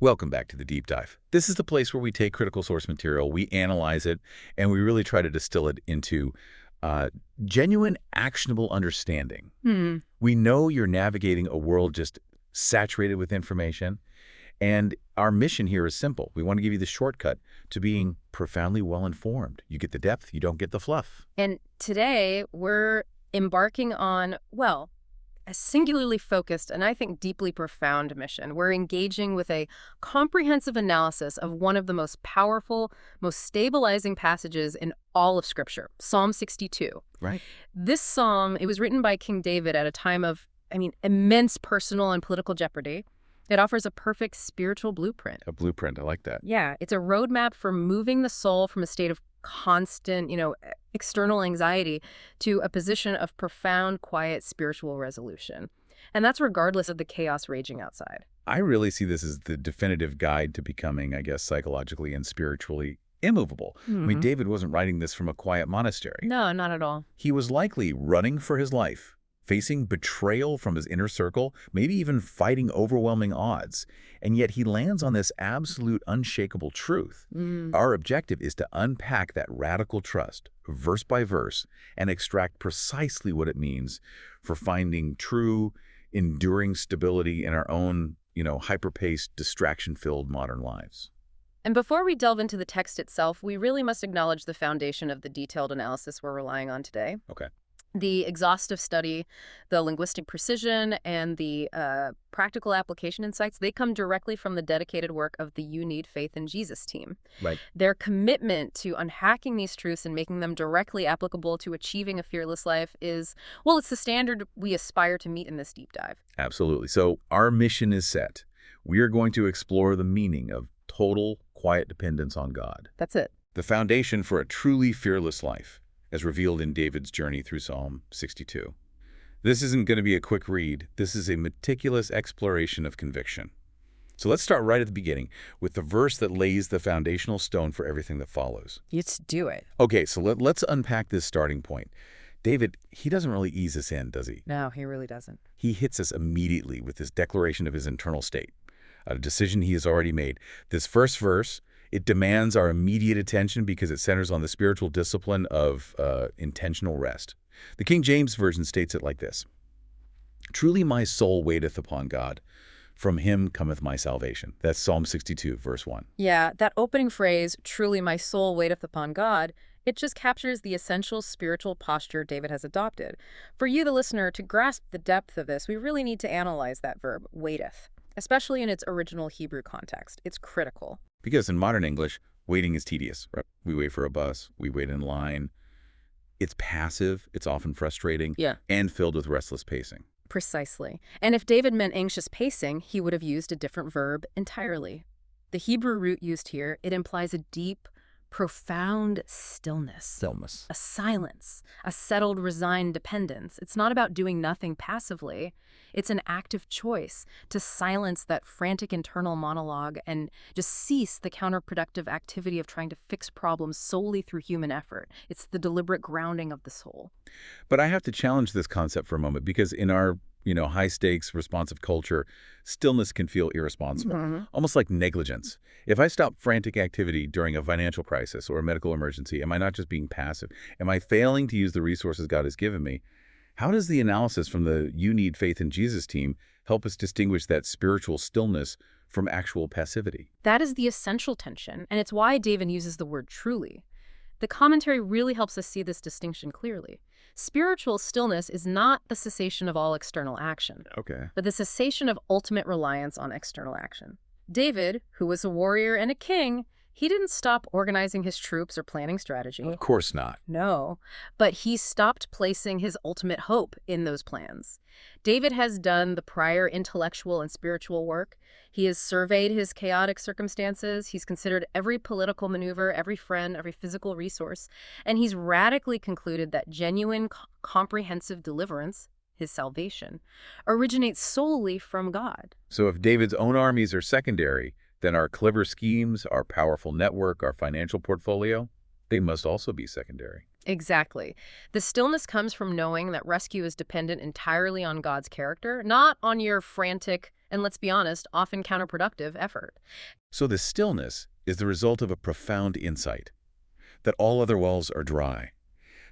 Welcome back to the Deep Dive. This is the place where we take critical source material, we analyze it, and we really try to distill it into genuine, actionable understanding. We know you're navigating a world just saturated with information, and our mission here is simple. We want to give you the shortcut to being profoundly well-informed. You get the depth, you don't get the fluff. And today, we're embarking on, well, a singularly focused and I think deeply profound mission. We're engaging with a comprehensive analysis of one of the most powerful, most stabilizing passages in all of Scripture, Psalm 62. Right. This psalm, it was written by King David at a time of, immense personal and political jeopardy. It offers a perfect spiritual blueprint. A blueprint, I like that. Yeah, it's a roadmap for moving the soul from a state of constant, external anxiety to a position of profound, quiet spiritual resolution. And that's regardless of the chaos raging outside. I really see this as the definitive guide to becoming, I guess, psychologically and spiritually immovable. David wasn't writing this from a quiet monastery. No, not at all. He was likely running for his life, facing betrayal from his inner circle, maybe even fighting overwhelming odds. And yet he lands on this absolute unshakable truth. Our objective is to unpack that radical trust, verse by verse, and extract precisely what it means for finding true, enduring stability in our own, hyper-paced, distraction-filled modern lives. And before we delve into the text itself, we really must acknowledge the foundation of the detailed analysis we're relying on today. Okay. The exhaustive study, the linguistic precision, and the practical application insights, they come directly from the dedicated work of the You Need Faith in Jesus team. Right. Their commitment to unhacking these truths and making them directly applicable to achieving a fearless life is, well, it's the standard we aspire to meet in this deep dive. Absolutely. So our mission is set. We are going to explore the meaning of total, quiet dependence on God. That's it. The foundation for a truly fearless life, as revealed in David's journey through Psalm 62. This isn't going to be a quick read. This is a meticulous exploration of conviction. So let's start right at the beginning with the verse that lays the foundational stone for everything that follows. Let's do it. Okay, so let's unpack this starting point. David, he doesn't really ease us in, does he? No, he really doesn't. He hits us immediately with this declaration of his internal state, a decision he has already made. This first verse, it demands our immediate attention because it centers on the spiritual discipline of intentional rest. The King James Version states it like this: "Truly my soul waiteth upon God. From him cometh my salvation." That's Psalm 62, verse 1. Yeah, that opening phrase, "Truly my soul waiteth upon God," it just captures the essential spiritual posture David has adopted. For you, the listener, to grasp the depth of this, we really need to analyze that verb, waiteth, especially in its original Hebrew context. It's critical. Because in modern English, waiting is tedious. Right? We wait for a bus, we wait in line. It's passive, it's often frustrating, and filled with restless pacing. Precisely. And if David meant anxious pacing, he would have used a different verb entirely. The Hebrew root used here, it implies a deep, profound stillness. A silence, a settled, resigned dependence. It's not about doing nothing passively. It's an active choice to silence that frantic internal monologue and just cease the counterproductive activity of trying to fix problems solely through human effort. It's the deliberate grounding of the soul. But I have to challenge this concept for a moment because in our high-stakes, responsive culture, stillness can feel irresponsible, almost like negligence. If I stop frantic activity during a financial crisis or a medical emergency, am I not just being passive? Am I failing to use the resources God has given me? How does the analysis from the You Need Faith in Jesus team help us distinguish that spiritual stillness from actual passivity? That is the essential tension, and it's why David uses the word truly. The commentary really helps us see this distinction clearly. Spiritual stillness is not the cessation of all external action, but the cessation of ultimate reliance on external action. David, who was a warrior and a king, he didn't stop organizing his troops or planning strategy. Of course not. No, but he stopped placing his ultimate hope in those plans. David has done the prior intellectual and spiritual work. He has surveyed his chaotic circumstances. He's considered every political maneuver, every friend, every physical resource. And he's radically concluded that genuine, comprehensive deliverance, his salvation, originates solely from God. So if David's own armies are secondary, then our clever schemes, our powerful network, our financial portfolio, they must also be secondary. Exactly. The stillness comes from knowing that rescue is dependent entirely on God's character, not on your frantic and let's be honest, often counterproductive effort. So the stillness is the result of a profound insight, that all other wells are dry.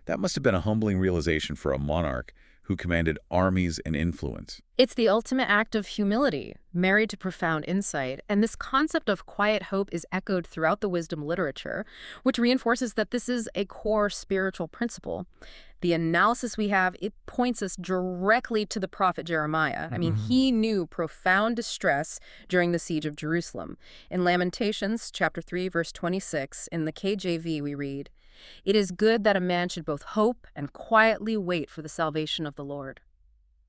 That must have been a humbling realization for a monarch who commanded armies and influence. It's the ultimate act of humility, married to profound insight, and this concept of quiet hope is echoed throughout the wisdom literature, which reinforces that this is a core spiritual principle. The analysis we have, it points us directly to the prophet Jeremiah. I mean, he knew profound distress during the siege of Jerusalem. In Lamentations, chapter 3, verse 26, in the KJV we read, "It is good that a man should both hope and quietly wait for the salvation of the Lord."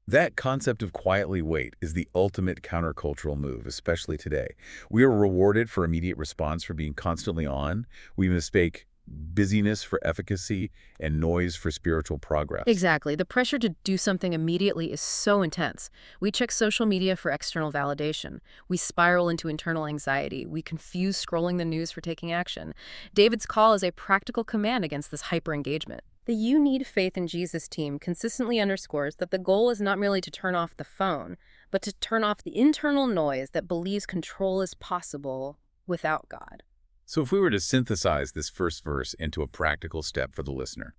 That concept of quietly wait is the ultimate countercultural move, especially today. We are rewarded for immediate response for being constantly on. We mistake busyness for efficacy and noise for spiritual progress. Exactly. The pressure to do something immediately is so intense. We check social media for external validation. We spiral into internal anxiety. We confuse scrolling the news for taking action. David's call is a practical command against this hyper-engagement. The "You Need Faith in Jesus" team consistently underscores that the goal is not merely to turn off the phone, but to turn off the internal noise that believes control is possible without God. So if we were to synthesize this first verse into a practical step for the listener,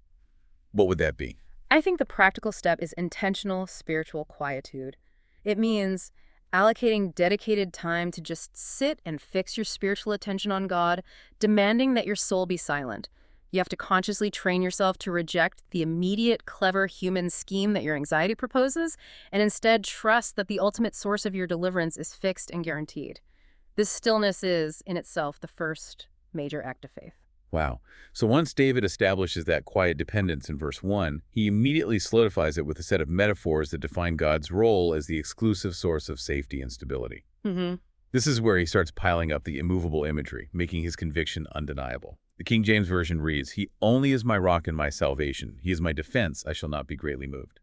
what would that be? I think the practical step is intentional spiritual quietude. It means allocating dedicated time to just sit and fix your spiritual attention on God, demanding that your soul be silent. You have to consciously train yourself to reject the immediate, clever human scheme that your anxiety proposes, and instead trust that the ultimate source of your deliverance is fixed and guaranteed. This stillness is, in itself, the first major act of faith. Wow. So once David establishes that quiet dependence in verse 1, he immediately solidifies it with a set of metaphors that define God's role as the exclusive source of safety and stability. This is where he starts piling up the immovable imagery, making his conviction undeniable. The King James Version reads, "He only is my rock and my salvation. He is my defense. I shall not be greatly moved."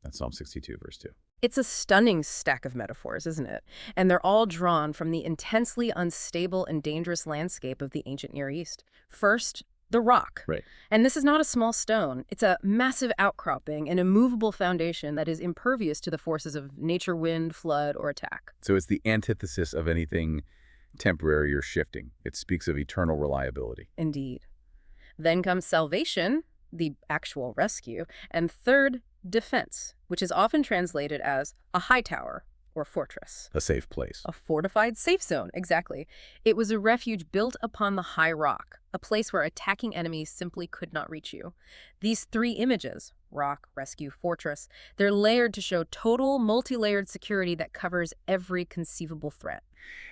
That's Psalm 62, verse 2. It's a stunning stack of metaphors, isn't it? And they're all drawn from the intensely unstable and dangerous landscape of the ancient Near East. First, the rock. Right. And this is not a small stone. It's a massive outcropping, an immovable foundation that is impervious to the forces of nature, wind, flood, or attack. So it's the antithesis of anything temporary or shifting. It speaks of eternal reliability. Indeed. Then comes salvation, the actual rescue, and third, defense, which is often translated as a high tower or fortress. A safe place. A fortified safe zone, exactly. It was a refuge built upon the high rock, a place where attacking enemies simply could not reach you. These three images, rock, rescue, fortress, they're layered to show total, multi-layered security that covers every conceivable threat.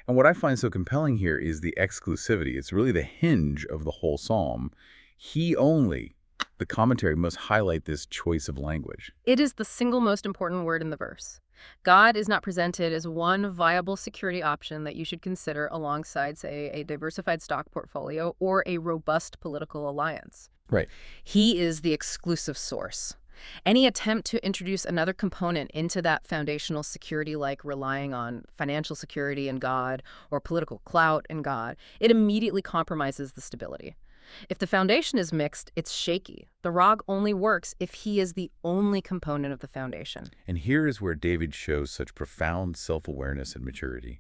And what I find so compelling here is the exclusivity. It's really the hinge of the whole psalm. He only. The commentary must highlight this choice of language. It is the single most important word in the verse. God is not presented as one viable security option that you should consider alongside, say, a diversified stock portfolio or a robust political alliance. Right. He is the exclusive source. Any attempt to introduce another component into that foundational security, like relying on financial security in God or political clout in God, it immediately compromises the stability. If the foundation is mixed, it's shaky. The rock only works if he is the only component of the foundation. And here is where David shows such profound self-awareness and maturity.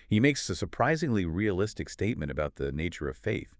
He makes a surprisingly realistic statement about the nature of faith.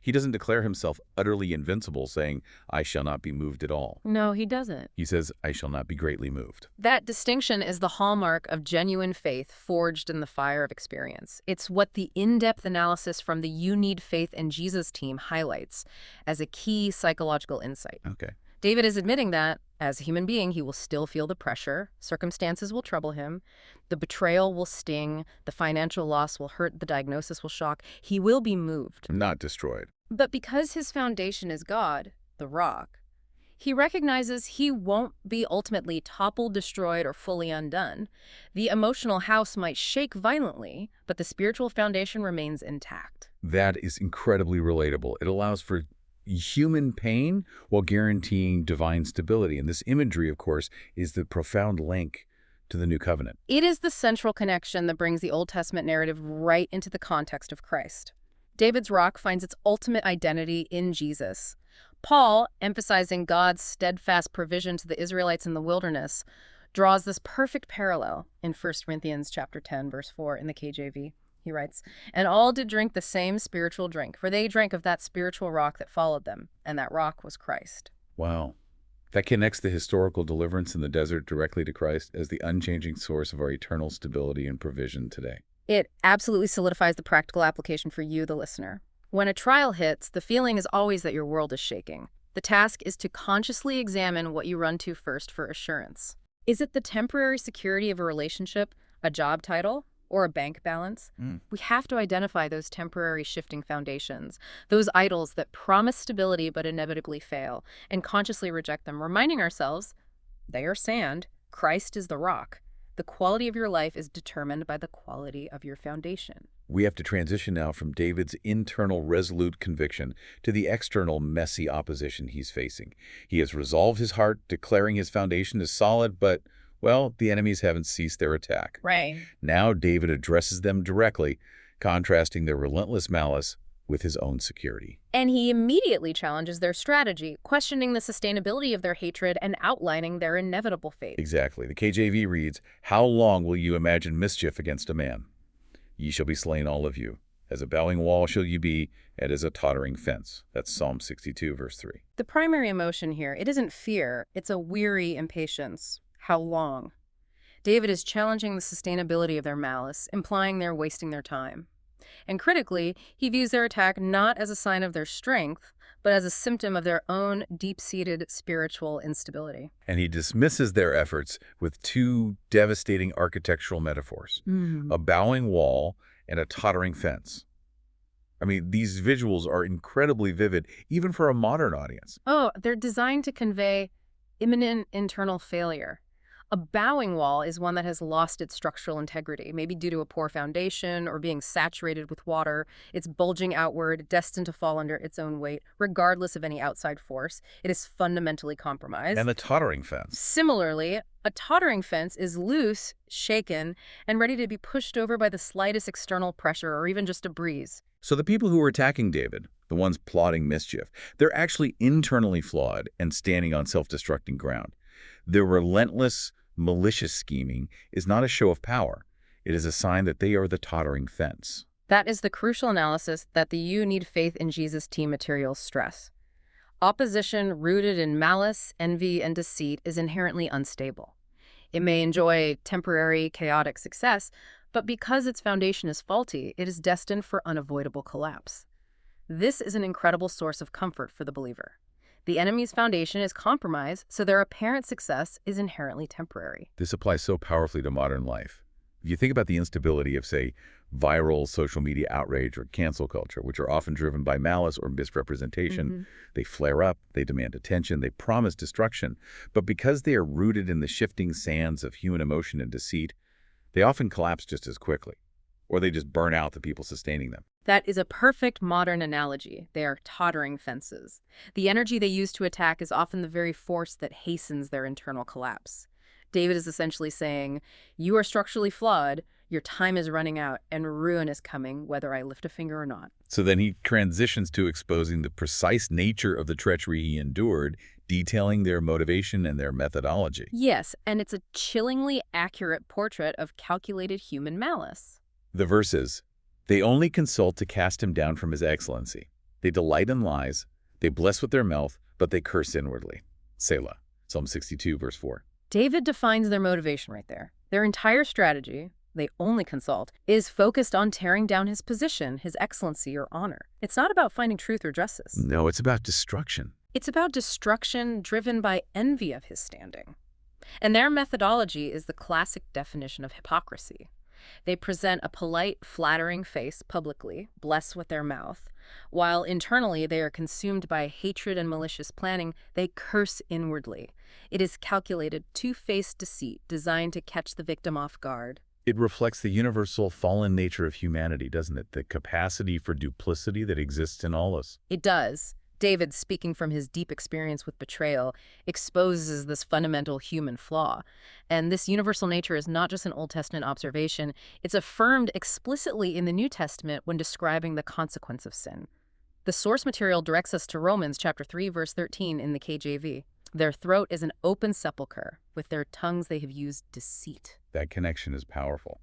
He doesn't declare himself utterly invincible, saying, "I shall not be moved at all." No, he doesn't. He says, "I shall not be greatly moved." That distinction is the hallmark of genuine faith forged in the fire of experience. It's what the in-depth analysis from the You Need Faith in Jesus team highlights as a key psychological insight. Okay. David is admitting that, as a human being, he will still feel the pressure, circumstances will trouble him, the betrayal will sting, the financial loss will hurt, the diagnosis will shock. He will be moved. Not destroyed. But because his foundation is God, the rock, he recognizes he won't be ultimately toppled, destroyed, or fully undone. The emotional house might shake violently, but the spiritual foundation remains intact. That is incredibly relatable. It allows for human pain while guaranteeing divine stability. And this imagery, of course, is the profound link to the New Covenant. It is the central connection that brings the Old Testament narrative right into the context of Christ. David's rock finds its ultimate identity in Jesus. Paul, emphasizing God's steadfast provision to the Israelites in the wilderness, draws this perfect parallel in 1 Corinthians chapter 10, verse 4 in the KJV. He writes, "And all did drink the same spiritual drink, for they drank of that spiritual rock that followed them, and that rock was Christ." Wow. That connects the historical deliverance in the desert directly to Christ as the unchanging source of our eternal stability and provision today. It absolutely solidifies the practical application for you, the listener. When a trial hits, the feeling is always that your world is shaking. The task is to consciously examine what you run to first for assurance. Is it the temporary security of a relationship, a job title, or a bank balance? We have to identify those temporary shifting foundations, those idols that promise stability but inevitably fail, and consciously reject them, reminding ourselves, they are sand, Christ is the rock. The quality of your life is determined by the quality of your foundation. We have to transition now from David's internal resolute conviction to the external messy opposition he's facing. He has resolved his heart, declaring his foundation is solid, but, well, the enemies haven't ceased their attack. Right. Now David addresses them directly, contrasting their relentless malice with his own security. And he immediately challenges their strategy, questioning the sustainability of their hatred and outlining their inevitable fate. Exactly. The KJV reads, "How long will you imagine mischief against a man? Ye shall be slain all of you. As a bowing wall shall you be, and as a tottering fence." That's Psalm 62, verse 3. The primary emotion here, it isn't fear, it's a weary impatience. How long? David is challenging the sustainability of their malice, implying they're wasting their time. And critically, he views their attack not as a sign of their strength, but as a symptom of their own deep-seated spiritual instability. And he dismisses their efforts with two devastating architectural metaphors, a bowing wall and a tottering fence. I mean, these visuals are incredibly vivid, even for a modern audience. Oh, they're designed to convey imminent internal failure. A bowing wall is one that has lost its structural integrity, maybe due to a poor foundation or being saturated with water. It's bulging outward, destined to fall under its own weight, regardless of any outside force. It is fundamentally compromised. And the tottering fence. Similarly, a tottering fence is loose, shaken, and ready to be pushed over by the slightest external pressure or even just a breeze. So the people who are attacking David, the ones plotting mischief, they're actually internally flawed and standing on self-destructing ground. Their relentless, malicious scheming is not a show of power. It is a sign that they are the tottering fence. That is the crucial analysis that the You Need Faith in Jesus team materials stress. Opposition rooted in malice, envy, and deceit is inherently unstable. It may enjoy temporary, chaotic success, but because its foundation is faulty, it is destined for unavoidable collapse. This is an incredible source of comfort for the believer. The enemy's foundation is compromised, so their apparent success is inherently temporary. This applies so powerfully to modern life. If you think about the instability of, say, viral social media outrage or cancel culture, which are often driven by malice or misrepresentation, they flare up, they demand attention, they promise destruction. But because they are rooted in the shifting sands of human emotion and deceit, they often collapse just as quickly, or they just burn out the people sustaining them. That is a perfect modern analogy. They are tottering fences. The energy they use to attack is often the very force that hastens their internal collapse. David is essentially saying, you are structurally flawed, your time is running out, and ruin is coming, whether I lift a finger or not. So then he transitions to exposing the precise nature of the treachery he endured, detailing their motivation and their methodology. Yes, and it's a chillingly accurate portrait of calculated human malice. The verse is, they only consult to cast him down from his excellency. They delight in lies. They bless with their mouth, but they curse inwardly. Selah. Psalm 62, verse 4. David defines their motivation right there. Their entire strategy, they only consult, is focused on tearing down his position, his excellency, or honor. It's not about finding truth or justice. No, it's about destruction. It's about destruction driven by envy of his standing. And their methodology is the classic definition of hypocrisy. They present a polite, flattering face publicly, bless with their mouth, while internally they are consumed by hatred and malicious planning. They curse inwardly. It is calculated, two-faced deceit designed to catch the victim off guard. It reflects the universal fallen nature of humanity, doesn't it? The capacity for duplicity that exists in all us. It does. David, speaking from his deep experience with betrayal, exposes this fundamental human flaw. And this universal nature is not just an Old Testament observation. It's affirmed explicitly in the New Testament when describing the consequence of sin. The source material directs us to Romans chapter 3, verse 13 in the KJV. Their throat is an open sepulchre. With their tongues they have used deceit. That connection is powerful.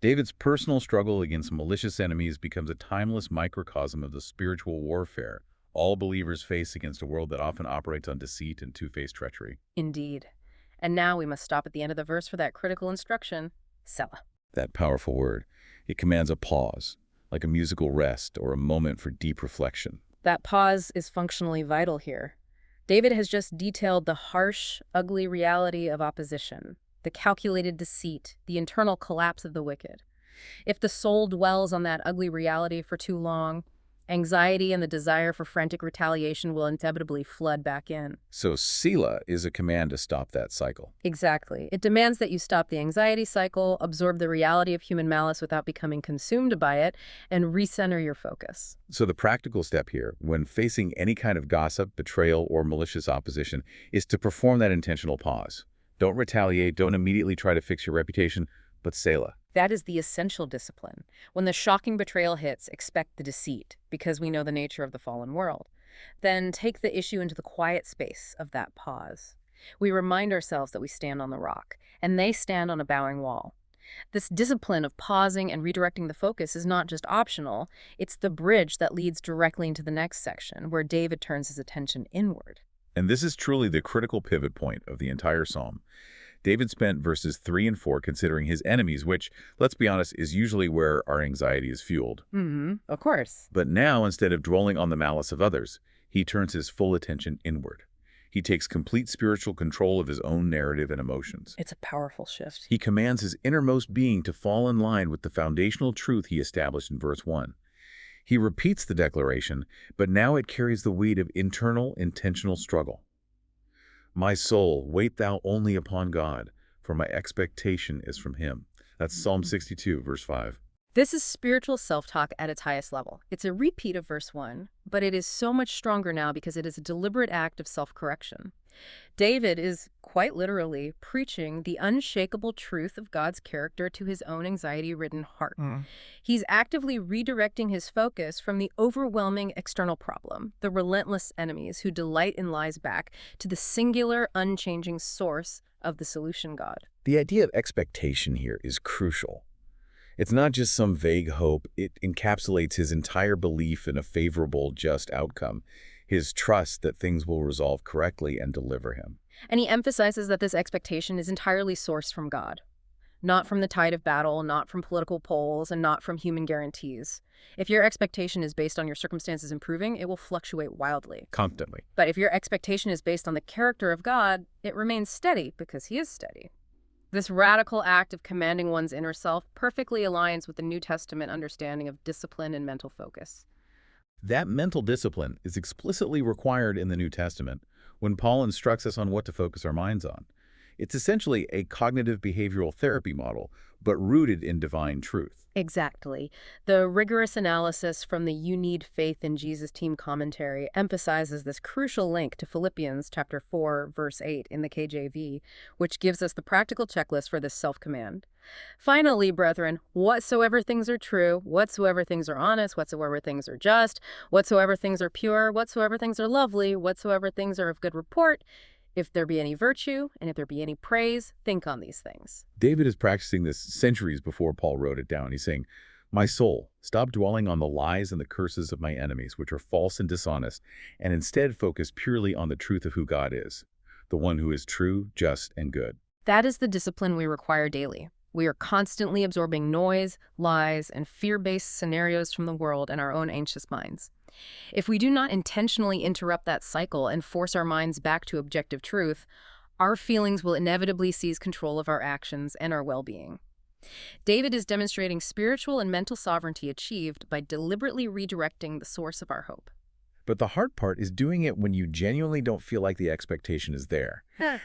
David's personal struggle against malicious enemies becomes a timeless microcosm of the spiritual warfare all believers face against a world that often operates on deceit and two-faced treachery. Indeed. And now we must stop at the end of the verse for that critical instruction, Selah. That powerful word. It commands a pause, like a musical rest or a moment for deep reflection. That pause is functionally vital here. David has just detailed the harsh, ugly reality of opposition, the calculated deceit, the internal collapse of the wicked. If the soul dwells on that ugly reality for too long, anxiety and the desire for frantic retaliation will inevitably flood back in. So Selah is a command to stop that cycle. Exactly. It demands that you stop the anxiety cycle, absorb the reality of human malice without becoming consumed by it, and recenter your focus. So the practical step here, when facing any kind of gossip, betrayal, or malicious opposition, is to perform that intentional pause. Don't retaliate, don't immediately try to fix your reputation, but Selah. That is the essential discipline. When the shocking betrayal hits, expect the deceit, because we know the nature of the fallen world. Then take the issue into the quiet space of that pause. We remind ourselves that we stand on the rock, and they stand on a bowing wall. This discipline of pausing and redirecting the focus is not just optional, it's the bridge that leads directly into the next section, where David turns his attention inward. And this is truly the critical pivot point of the entire psalm. David spent verses 3 and 4 considering his enemies, which, let's be honest, is usually where our anxiety is fueled. Of course. But now, instead of dwelling on the malice of others, he turns his full attention inward. He takes complete spiritual control of his own narrative and emotions. It's a powerful shift. He commands his innermost being to fall in line with the foundational truth he established in verse 1. He repeats the declaration, but now it carries the weight of internal, intentional struggle. My soul, wait thou only upon God, for my expectation is from him. That's Psalm 62, verse 5. This is spiritual self-talk at its highest level. It's a repeat of verse 1, but it is so much stronger now because it is a deliberate act of self-correction. David is quite literally preaching the unshakable truth of God's character to his own anxiety-ridden heart. He's actively redirecting his focus from the overwhelming external problem, the relentless enemies who delight in lies, back to the singular, unchanging source of the solution, God. The idea of expectation here is crucial. It's not just some vague hope. It encapsulates his entire belief in a favorable, just outcome, his trust that things will resolve correctly and deliver him. And he emphasizes that this expectation is entirely sourced from God, not from the tide of battle, not from political polls, and not from human guarantees. If your expectation is based on your circumstances improving, it will fluctuate wildly. Constantly. But if your expectation is based on the character of God, it remains steady because he is steady. This radical act of commanding one's inner self perfectly aligns with the New Testament understanding of discipline and mental focus. That mental discipline is explicitly required in the New Testament when Paul instructs us on what to focus our minds on. It's essentially a cognitive behavioral therapy model, but rooted in divine truth. Exactly. The rigorous analysis from the You Need Faith in Jesus team commentary emphasizes this crucial link to Philippians chapter 4, verse 8 in the KJV, which gives us the practical checklist for this self-command. Finally, brethren, whatsoever things are true, whatsoever things are honest, whatsoever things are just, whatsoever things are pure, whatsoever things are lovely, whatsoever things are of good report, if there be any virtue, and if there be any praise, think on these things. David is practicing this centuries before Paul wrote it down. He's saying, my soul, stop dwelling on the lies and the curses of my enemies, which are false and dishonest, and instead focus purely on the truth of who God is, the one who is true, just, and good. That is the discipline we require daily. We are constantly absorbing noise, lies, and fear-based scenarios from the world and our own anxious minds. If we do not intentionally interrupt that cycle and force our minds back to objective truth, our feelings will inevitably seize control of our actions and our well-being. David is demonstrating spiritual and mental sovereignty achieved by deliberately redirecting the source of our hope. But the hard part is doing it when you genuinely don't feel like the expectation is there.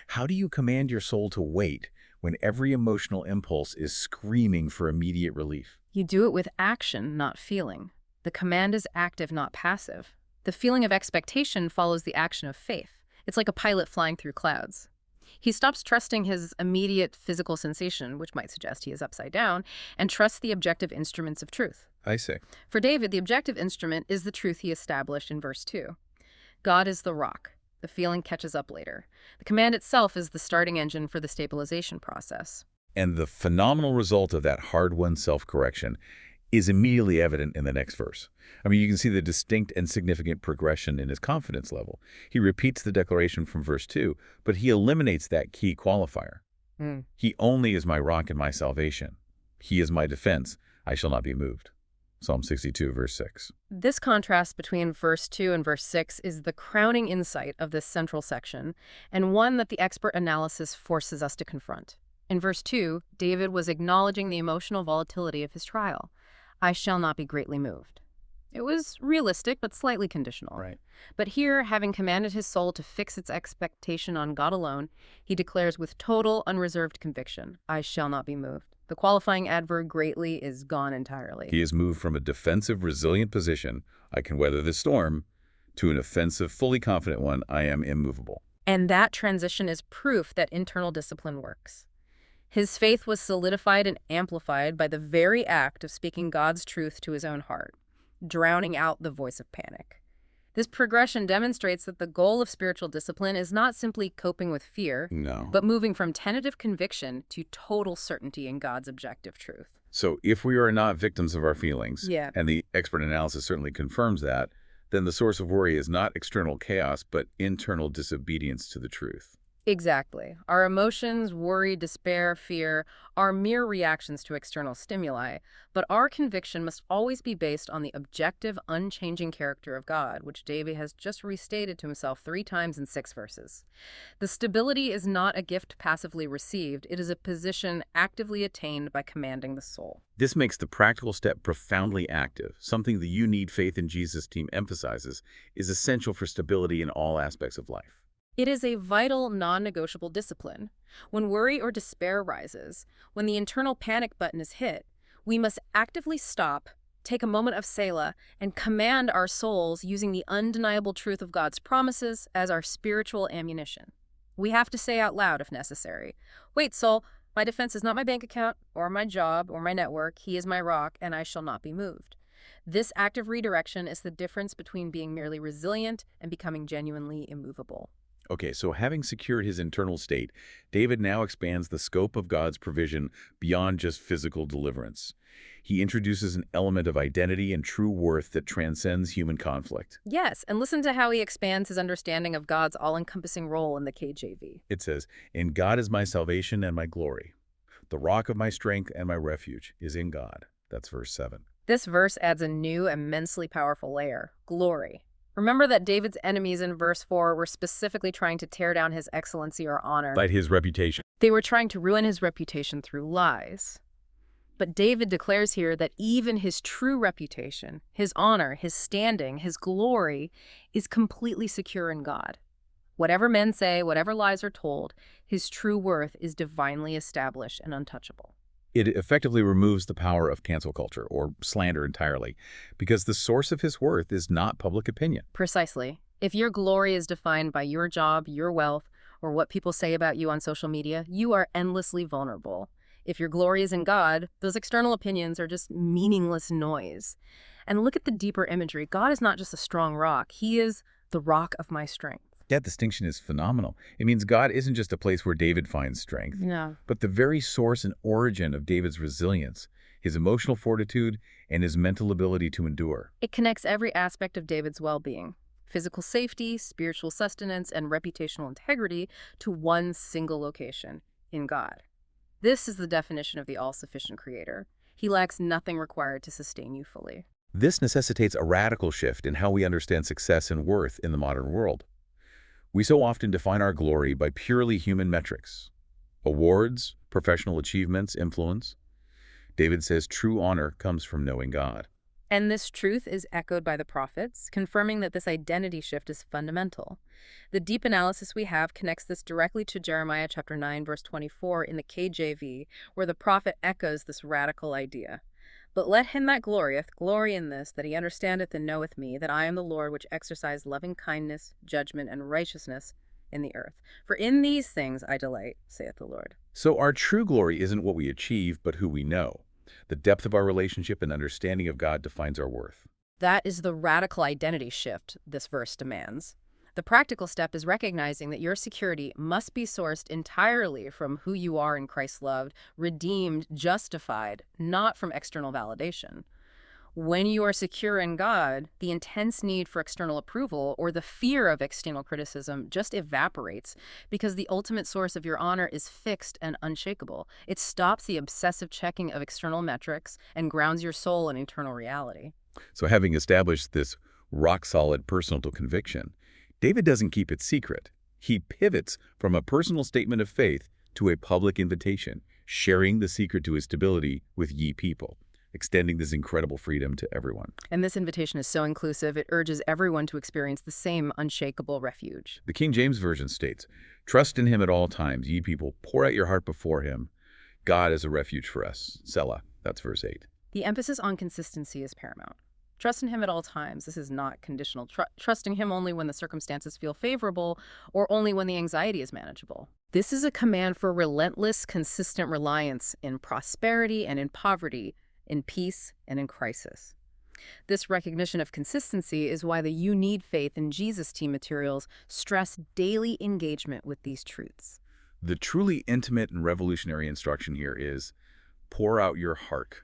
How do you command your soul to wait when every emotional impulse is screaming for immediate relief? You do it with action, not feeling. The command is active, not passive. The feeling of expectation follows the action of faith. It's like a pilot flying through clouds. He stops trusting his immediate physical sensation, which might suggest he is upside down, and trusts the objective instruments of truth. I see. For David, the objective instrument is the truth he established in verse 2. God is the rock. The feeling catches up later. The command itself is the starting engine for the stabilization process. And the phenomenal result of that hard-won self-correction is immediately evident in the next verse. I mean, you can see the distinct and significant progression in his confidence level. He repeats the declaration from verse 2, but he eliminates that key qualifier. He only is my rock and my salvation. He is my defense. I shall not be moved. Psalm 62, verse 6. This contrast between verse 2 and verse 6 is the crowning insight of this central section, and one that the expert analysis forces us to confront. In verse 2, David was acknowledging the emotional volatility of his trial. I shall not be greatly moved. It was realistic, but slightly conditional. Right. But here, having commanded his soul to fix its expectation on God alone, he declares with total, unreserved conviction, I shall not be moved. The qualifying adverb greatly is gone entirely. He is moved from a defensive, resilient position, I can weather this storm, to an offensive, fully confident one, I am immovable. And that transition is proof that internal discipline works. His faith was solidified and amplified by the very act of speaking God's truth to his own heart, drowning out the voice of panic. This progression demonstrates that the goal of spiritual discipline is not simply coping with fear, but moving from tentative conviction to total certainty in God's objective truth. So if we are not victims of our feelings, and the expert analysis certainly confirms that, then the source of worry is not external chaos, but internal disobedience to the truth. Exactly. Our emotions, worry, despair, fear, are mere reactions to external stimuli, but our conviction must always be based on the objective, unchanging character of God, which David has just restated to himself 3 times in 6 verses. The stability is not a gift passively received, it is a position actively attained by commanding the soul. This makes the practical step profoundly active. Something the You Need Faith in Jesus team emphasizes is essential for stability in all aspects of life. It is a vital, non-negotiable discipline. When worry or despair rises, when the internal panic button is hit, we must actively stop, take a moment of Selah, and command our souls using the undeniable truth of God's promises as our spiritual ammunition. We have to say out loud if necessary, wait, soul, my defense is not my bank account, or my job, or my network. He is my rock, and I shall not be moved. This active redirection is the difference between being merely resilient and becoming genuinely immovable. Okay, so having secured his internal state, David now expands the scope of God's provision beyond just physical deliverance. He introduces an element of identity and true worth that transcends human conflict. Yes, and listen to how he expands his understanding of God's all-encompassing role in the KJV. It says, "In God is my salvation and my glory. The rock of my strength and my refuge is in God." That's verse 7. This verse adds a new, immensely powerful layer, glory. Remember that David's enemies in verse 4 were specifically trying to tear down his excellency or honor. Like his reputation. They were trying to ruin his reputation through lies. But David declares here that even his true reputation, his honor, his standing, his glory, is completely secure in God. Whatever men say, whatever lies are told, his true worth is divinely established and untouchable. It effectively removes the power of cancel culture or slander entirely, because the source of his worth is not public opinion. Precisely. If your glory is defined by your job, your wealth, or what people say about you on social media, you are endlessly vulnerable. If your glory is in God, those external opinions are just meaningless noise. And look at the deeper imagery. God is not just a strong rock. He is the rock of my strength. That distinction is phenomenal. It means God isn't just a place where David finds strength, but the very source and origin of David's resilience, his emotional fortitude, and his mental ability to endure. It connects every aspect of David's well-being, physical safety, spiritual sustenance, and reputational integrity to one single location, in God. This is the definition of the all-sufficient Creator. He lacks nothing required to sustain you fully. This necessitates a radical shift in how we understand success and worth in the modern world. We so often define our glory by purely human metrics. Awards, professional achievements, influence. David says true honor comes from knowing God. And this truth is echoed by the prophets, confirming that this identity shift is fundamental. The deep analysis we have connects this directly to Jeremiah chapter 9, verse 24 in the KJV, where the prophet echoes this radical idea. But let him that glorieth glory in this, that he understandeth and knoweth me, that I am the Lord which exercise loving kindness, judgment, and righteousness in the earth. For in these things I delight, saith the Lord. So our true glory isn't what we achieve, but who we know. The depth of our relationship and understanding of God defines our worth. That is the radical identity shift this verse demands. The practical step is recognizing that your security must be sourced entirely from who you are in Christ's love, redeemed, justified, not from external validation. When you are secure in God, the intense need for external approval or the fear of external criticism just evaporates because the ultimate source of your honor is fixed and unshakable. It stops the obsessive checking of external metrics and grounds your soul in eternal reality. So having established this rock-solid personal conviction, David doesn't keep it secret. He pivots from a personal statement of faith to a public invitation, sharing the secret to his stability with ye people, extending this incredible freedom to everyone. And this invitation is so inclusive, it urges everyone to experience the same unshakable refuge. The King James Version states, "Trust in him at all times, ye people, pour out your heart before him. God is a refuge for us." Selah. That's verse 8. The emphasis on consistency is paramount. Trust in him at all times. This is not conditional. Trusting him only when the circumstances feel favorable or only when the anxiety is manageable. This is a command for relentless, consistent reliance in prosperity and in poverty, in peace and in crisis. This recognition of consistency is why the You Need Faith in Jesus team materials stress daily engagement with these truths. The truly intimate and revolutionary instruction here is, pour out your heart.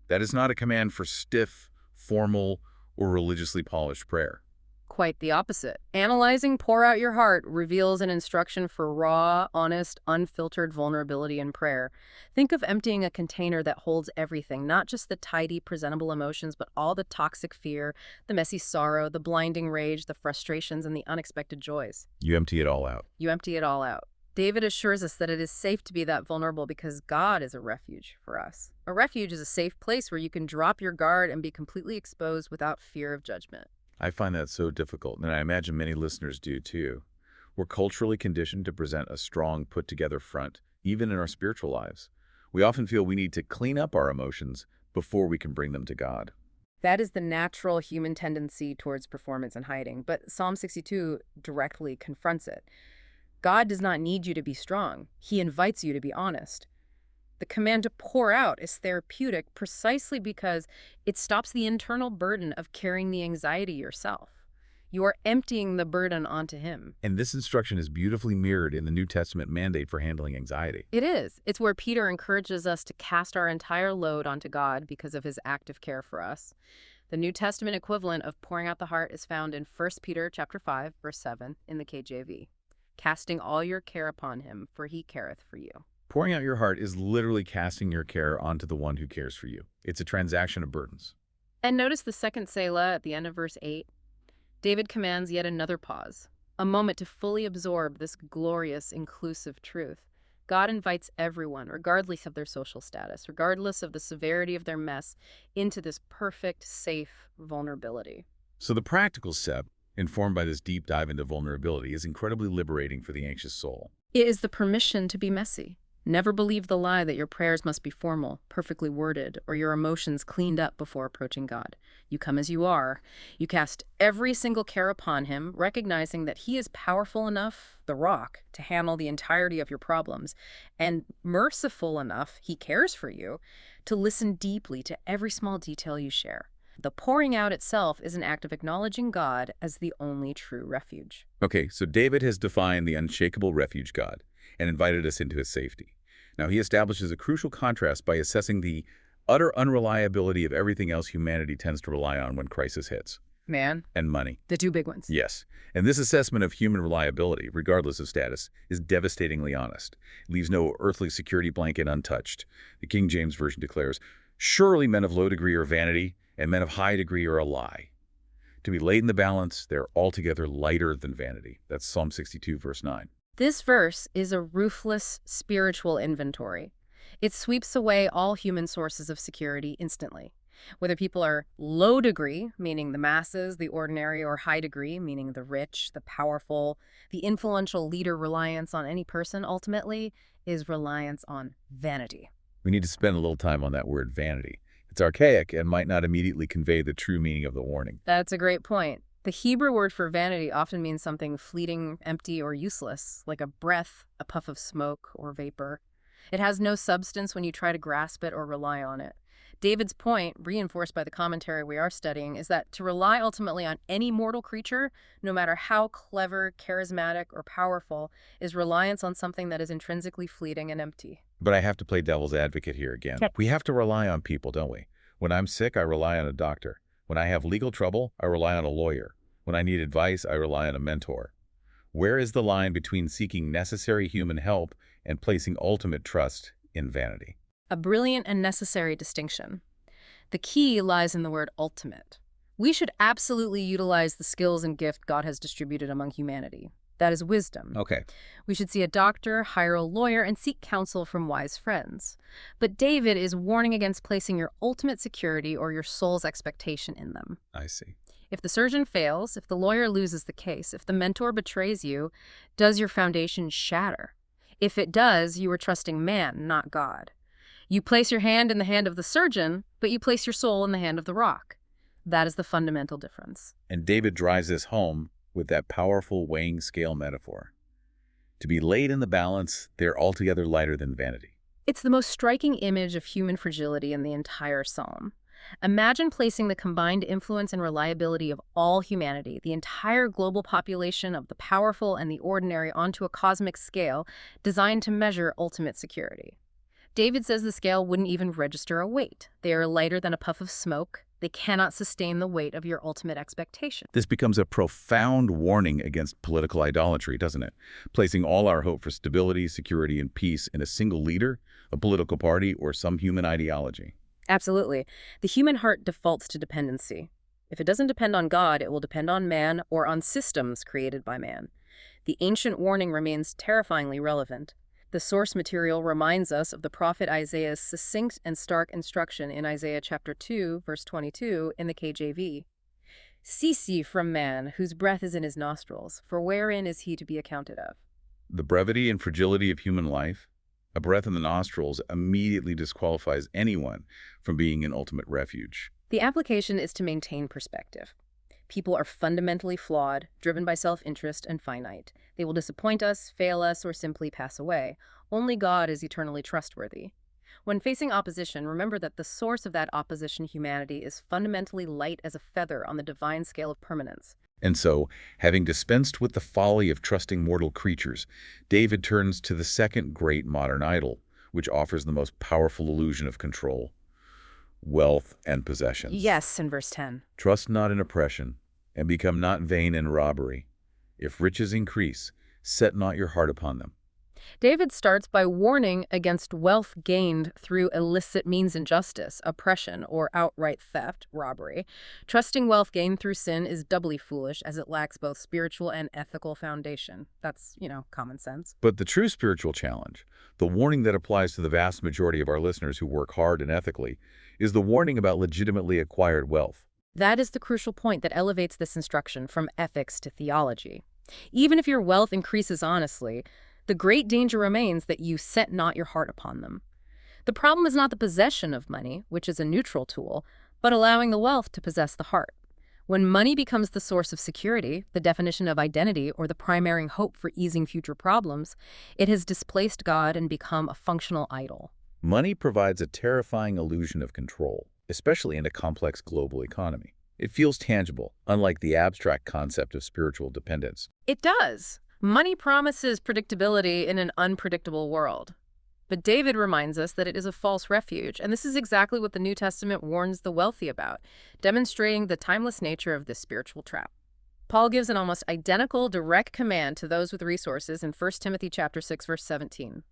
That is not a command for stiff, formal, or religiously polished prayer. Quite the opposite. Analyzing Pour Out Your Heart reveals an instruction for raw, honest, unfiltered vulnerability in prayer. Think of emptying a container that holds everything, not just the tidy, presentable emotions, but all the toxic fear, the messy sorrow, the blinding rage, the frustrations, and the unexpected joys. You empty it all out. You empty it all out. David assures us that it is safe to be that vulnerable because God is a refuge for us. A refuge is a safe place where you can drop your guard and be completely exposed without fear of judgment. I find that so difficult, and I imagine many listeners do too. We're culturally conditioned to present a strong, put-together front, even in our spiritual lives. We often feel we need to clean up our emotions before we can bring them to God. That is the natural human tendency towards performance and hiding, but Psalm 62 directly confronts it. God does not need you to be strong. He invites you to be honest. The command to pour out is therapeutic precisely because it stops the internal burden of carrying the anxiety yourself. You are emptying the burden onto him. And this instruction is beautifully mirrored in the New Testament mandate for handling anxiety. It is. It's where Peter encourages us to cast our entire load onto God because of his active care for us. The New Testament equivalent of pouring out the heart is found in 1 Peter chapter 5, verse 7 in the KJV. Casting all your care upon him, for he careth for you. Pouring out your heart is literally casting your care onto the one who cares for you. It's a transaction of burdens. And notice the second Selah at the end of verse 8. David commands yet another pause, a moment to fully absorb this glorious, inclusive truth. God invites everyone, regardless of their social status, regardless of the severity of their mess, into this perfect, safe vulnerability. So the practical step, informed by this deep dive into vulnerability, is incredibly liberating for the anxious soul. It is the permission to be messy. Never believe the lie that your prayers must be formal, perfectly worded, or your emotions cleaned up before approaching God. You come as you are. You cast every single care upon him, recognizing that he is powerful enough, the rock, to handle the entirety of your problems, and merciful enough, he cares for you, to listen deeply to every small detail you share. The pouring out itself is an act of acknowledging God as the only true refuge. Okay, so David has defined the unshakable refuge God and invited us into his safety. Now, he establishes a crucial contrast by assessing the utter unreliability of everything else humanity tends to rely on when crisis hits. Man. And money. The two big ones. Yes. And this assessment of human reliability, regardless of status, is devastatingly honest. It leaves no earthly security blanket untouched. The King James Version declares, "Surely men of low degree are vanity, and men of high degree are a lie. To be laid in the balance, they're altogether lighter than vanity." That's Psalm 62, verse 9. This verse is a ruthless spiritual inventory. It sweeps away all human sources of security instantly. Whether people are low degree, meaning the masses, the ordinary, or high degree, meaning the rich, the powerful, the influential leader, reliance on any person ultimately is reliance on vanity. We need to spend a little time on that word vanity. It's archaic and might not immediately convey the true meaning of the warning. That's a great point. The Hebrew word for vanity often means something fleeting, empty, or useless, like a breath, a puff of smoke, or vapor. It has no substance when you try to grasp it or rely on it. David's point, reinforced by the commentary we are studying, is that to rely ultimately on any mortal creature, no matter how clever, charismatic, or powerful, is reliance on something that is intrinsically fleeting and empty. But I have to play devil's advocate here again. We have to rely on people, don't we? When I'm sick, I rely on a doctor. When I have legal trouble, I rely on a lawyer. When I need advice, I rely on a mentor. Where is the line between seeking necessary human help and placing ultimate trust in vanity? A brilliant and necessary distinction. The key lies in the word ultimate. We should absolutely utilize the skills and gift God has distributed among humanity. That is wisdom. Okay. We should see a doctor, hire a lawyer, and seek counsel from wise friends. But David is warning against placing your ultimate security or your soul's expectation in them. I see. If the surgeon fails, if the lawyer loses the case, if the mentor betrays you, does your foundation shatter? If it does, you are trusting man, not God. You place your hand in the hand of the surgeon, but you place your soul in the hand of the rock. That is the fundamental difference. And David drives this home with that powerful weighing scale metaphor. To be laid in the balance, they're altogether lighter than vanity. It's the most striking image of human fragility in the entire psalm. Imagine placing the combined influence and reliability of all humanity, the entire global population of the powerful and the ordinary, onto a cosmic scale designed to measure ultimate security. David says the scale wouldn't even register a weight. They are lighter than a puff of smoke. They cannot sustain the weight of your ultimate expectation. This becomes a profound warning against political idolatry, doesn't it? Placing all our hope for stability, security, and peace in a single leader, a political party, or some human ideology. Absolutely. The human heart defaults to dependency. If it doesn't depend on God, it will depend on man or on systems created by man. The ancient warning remains terrifyingly relevant. The source material reminds us of the prophet Isaiah's succinct and stark instruction in Isaiah chapter 2, verse 22 in the KJV. Cease ye from man, whose breath is in his nostrils, for wherein is he to be accounted of? The brevity and fragility of human life, a breath in the nostrils, immediately disqualifies anyone from being an ultimate refuge. The application is to maintain perspective. People are fundamentally flawed, driven by self-interest, and finite. They will disappoint us, fail us, or simply pass away. Only God is eternally trustworthy. When facing opposition, remember that the source of that opposition, humanity, is fundamentally light as a feather on the divine scale of permanence. And so, having dispensed with the folly of trusting mortal creatures, David turns to the second great modern idol, which offers the most powerful illusion of control: wealth and possessions. Yes, in verse 10. Trust not in oppression, and become not vain in robbery. If riches increase, set not your heart upon them. David starts by warning against wealth gained through illicit means injustice, oppression, or outright theft, robbery. Trusting wealth gained through sin is doubly foolish, as it lacks both spiritual and ethical foundation. That's, common sense. But the true spiritual challenge, the warning that applies to the vast majority of our listeners who work hard and ethically, is the warning about legitimately acquired wealth. That is the crucial point that elevates this instruction from ethics to theology. Even if your wealth increases honestly, the great danger remains that you set not your heart upon them. The problem is not the possession of money, which is a neutral tool, but allowing the wealth to possess the heart. When money becomes the source of security, the definition of identity, or the primary hope for easing future problems, it has displaced God and become a functional idol. Money provides a terrifying illusion of control, especially in a complex global economy. It feels tangible, unlike the abstract concept of spiritual dependence. It does. Money promises predictability in an unpredictable world. But David reminds us that it is a false refuge, and this is exactly what the New Testament warns the wealthy about, demonstrating the timeless nature of this spiritual trap. Paul gives an almost identical direct command to those with resources in 1 Timothy chapter 6, verse 17.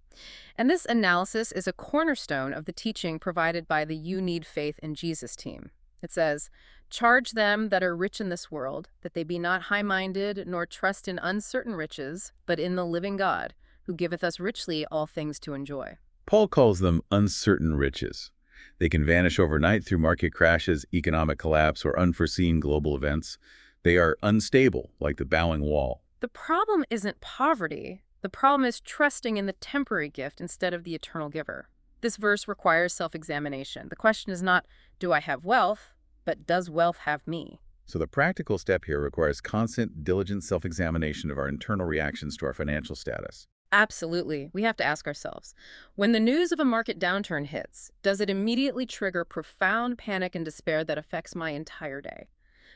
And this analysis is a cornerstone of the teaching provided by the You Need Faith in Jesus team. It says, "Charge them that are rich in this world, that they be not high-minded, nor trust in uncertain riches, but in the living God, who giveth us richly all things to enjoy." Paul calls them uncertain riches. They can vanish overnight through market crashes, economic collapse, or unforeseen global events. They are unstable, like the bowing wall. The problem isn't poverty. The problem is trusting in the temporary gift instead of the eternal giver. This verse requires self-examination. The question is not, do I have wealth, but does wealth have me? So the practical step here requires constant, diligent self-examination of our internal reactions to our financial status. Absolutely. We have to ask ourselves, when the news of a market downturn hits, does it immediately trigger profound panic and despair that affects my entire day?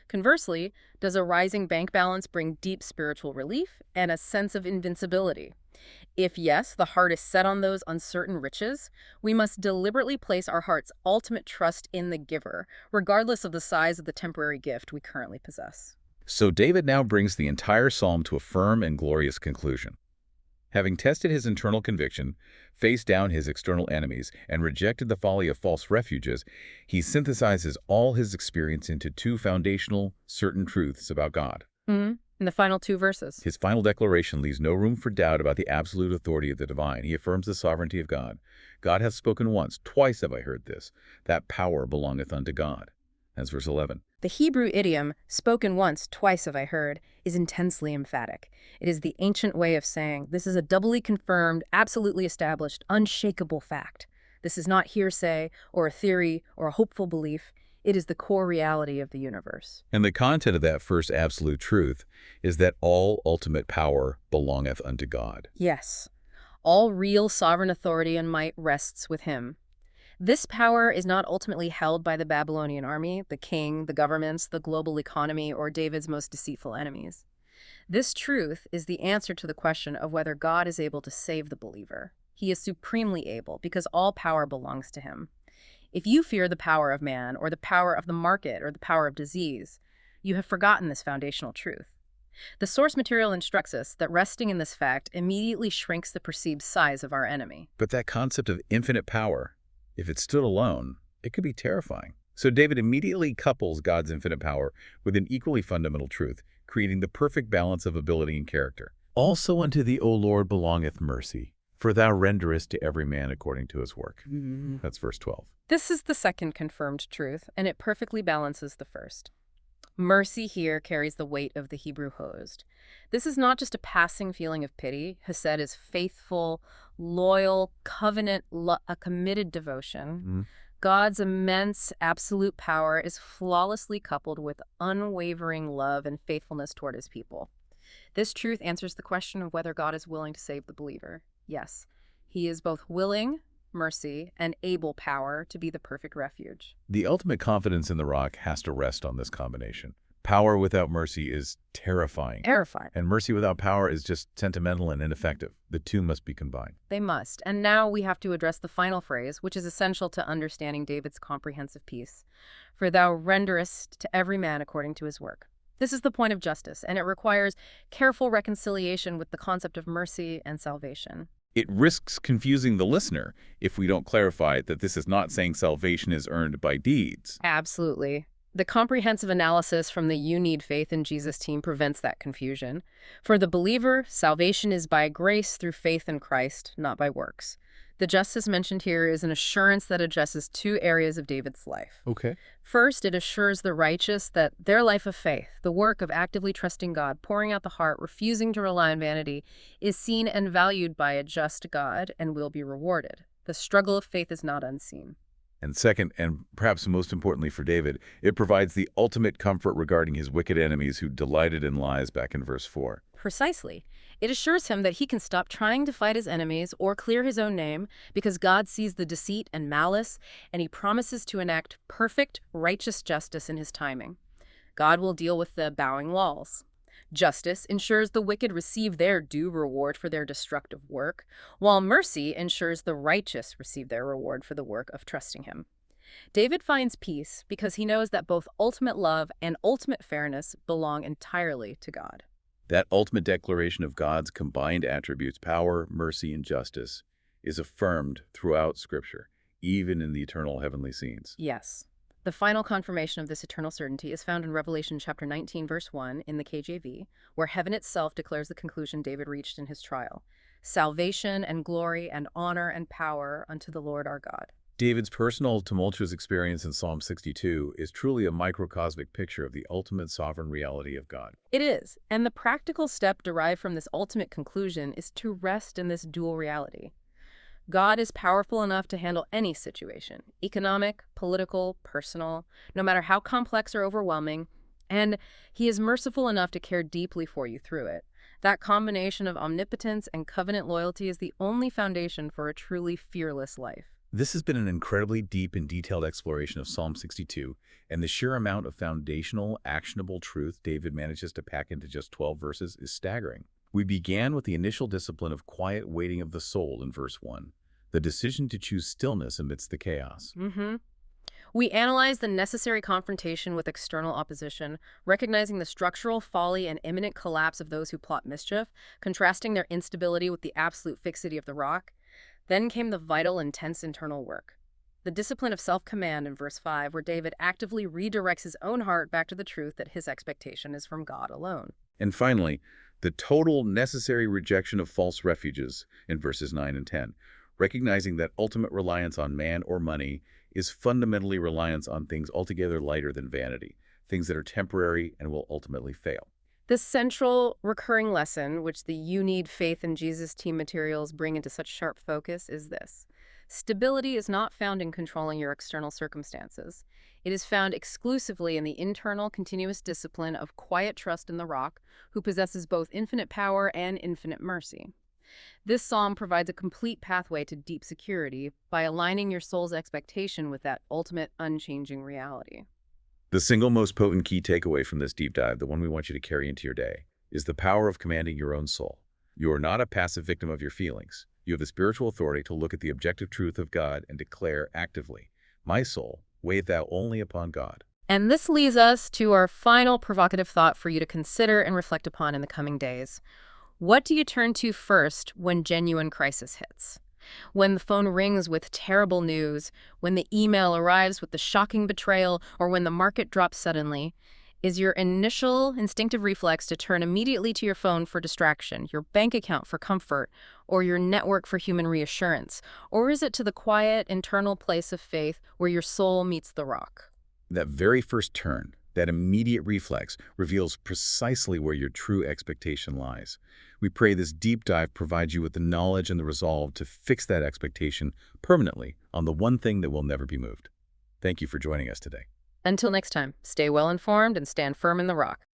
Conversely, does a rising bank balance bring deep spiritual relief and a sense of invincibility? If yes, the heart is set on those uncertain riches, we must deliberately place our heart's ultimate trust in the giver, regardless of the size of the temporary gift we currently possess. So David now brings the entire psalm to a firm and glorious conclusion. Having tested his internal conviction, faced down his external enemies, and rejected the folly of false refuges, he synthesizes all his experience into two foundational, certain truths about God. In the final two verses. His final declaration leaves no room for doubt about the absolute authority of the divine. He affirms the sovereignty of God. God hath spoken once, twice have I heard this. That power belongeth unto God. That's verse 11. The Hebrew idiom, spoken once, twice have I heard, is intensely emphatic. It is the ancient way of saying, this is a doubly confirmed, absolutely established, unshakable fact. This is not hearsay, or a theory, or a hopeful belief. It is the core reality of the universe. And the content of that first absolute truth is that all ultimate power belongeth unto God. Yes, all real sovereign authority and might rests with him. This power is not ultimately held by the Babylonian army, the king, the governments, the global economy, or David's most deceitful enemies. This truth is the answer to the question of whether God is able to save the believer. He is supremely able because all power belongs to him. If you fear the power of man, or the power of the market, or the power of disease, you have forgotten this foundational truth. The source material instructs us that resting in this fact immediately shrinks the perceived size of our enemy. But that concept of infinite power, if it stood alone, it could be terrifying. So David immediately couples God's infinite power with an equally fundamental truth, creating the perfect balance of ability and character. Also unto thee, O Lord, belongeth mercy, for thou renderest to every man according to his work. That's verse 12. This is the second confirmed truth, and it perfectly balances the first. Mercy here carries the weight of the Hebrew host. This is not just a passing feeling of pity. Hesed is faithful, loyal, covenant, a committed devotion. God's immense absolute power is flawlessly coupled with unwavering love and faithfulness toward his people. This truth answers the question of whether God is willing to save the believer. Yes, he is both willing, mercy, and able power to be the perfect refuge. The ultimate confidence in the rock has to rest on this combination. Power without mercy is terrifying. Terrifying. And mercy without power is just sentimental and ineffective. The two must be combined. They must. And now we have to address the final phrase, which is essential to understanding David's comprehensive peace. For thou renderest to every man according to his work. This is the point of justice, and it requires careful reconciliation with the concept of mercy and salvation. It risks confusing the listener if we don't clarify that this is not saying salvation is earned by deeds. Absolutely. The comprehensive analysis from the You Need Faith in Jesus team prevents that confusion. For the believer, salvation is by grace through faith in Christ, not by works. The justice mentioned here is an assurance that addresses two areas of David's life. Okay. First, it assures the righteous that their life of faith, the work of actively trusting God, pouring out the heart, refusing to rely on vanity, is seen and valued by a just God and will be rewarded. The struggle of faith is not unseen. And second, and perhaps most importantly for David, it provides the ultimate comfort regarding his wicked enemies who delighted in lies back in verse 4. Precisely. It assures him that he can stop trying to fight his enemies or clear his own name because God sees the deceit and malice, and he promises to enact perfect, righteous justice in his timing. God will deal with the bowing walls. Justice ensures the wicked receive their due reward for their destructive work, while mercy ensures the righteous receive their reward for the work of trusting him. David finds peace because he knows that both ultimate love and ultimate fairness belong entirely to God. That ultimate declaration of God's combined attributes, power, mercy, and justice, is affirmed throughout Scripture, even in the eternal heavenly scenes. Yes. The final confirmation of this eternal certainty is found in Revelation chapter 19, verse 1 in the KJV, where heaven itself declares the conclusion David reached in his trial. Salvation and glory and honor and power unto the Lord our God. David's personal tumultuous experience in Psalm 62 is truly a microcosmic picture of the ultimate sovereign reality of God. It is, and the practical step derived from this ultimate conclusion is to rest in this dual reality. God is powerful enough to handle any situation, economic, political, personal, no matter how complex or overwhelming, and he is merciful enough to care deeply for you through it. That combination of omnipotence and covenant loyalty is the only foundation for a truly fearless life. This has been an incredibly deep and detailed exploration of Psalm 62, and the sheer amount of foundational, actionable truth David manages to pack into just 12 verses is staggering. We began with the initial discipline of quiet waiting of the soul in verse 1, the decision to choose stillness amidst the chaos. We analyze the necessary confrontation with external opposition, recognizing the structural folly and imminent collapse of those who plot mischief, contrasting their instability with the absolute fixity of the rock. Then came the vital, intense internal work. The discipline of self-command in verse 5, where David actively redirects his own heart back to the truth that his expectation is from God alone. And finally, the total necessary rejection of false refuges in verses 9 and 10, recognizing that ultimate reliance on man or money is fundamentally reliance on things altogether lighter than vanity, things that are temporary and will ultimately fail. This central recurring lesson, which the You Need Faith in Jesus team materials bring into such sharp focus, is this. Stability is not found in controlling your external circumstances. It is found exclusively in the internal, continuous discipline of quiet trust in the rock, who possesses both infinite power and infinite mercy. This psalm provides a complete pathway to deep security by aligning your soul's expectation with that ultimate, unchanging reality. The single most potent key takeaway from this deep dive, the one we want you to carry into your day, is the power of commanding your own soul. You are not a passive victim of your feelings. You have the spiritual authority to look at the objective truth of God and declare actively, "My soul, wait thou only upon God." And this leads us to our final provocative thought for you to consider and reflect upon in the coming days. What do you turn to first when genuine crisis hits? When the phone rings with terrible news, when the email arrives with the shocking betrayal, or when the market drops suddenly, is your initial instinctive reflex to turn immediately to your phone for distraction, your bank account for comfort, or your network for human reassurance? Or is it to the quiet, internal place of faith where your soul meets the rock? That very first turn, that immediate reflex, reveals precisely where your true expectation lies. We pray this deep dive provides you with the knowledge and the resolve to fix that expectation permanently on the one thing that will never be moved. Thank you for joining us today. Until next time, stay well informed and stand firm in the rock.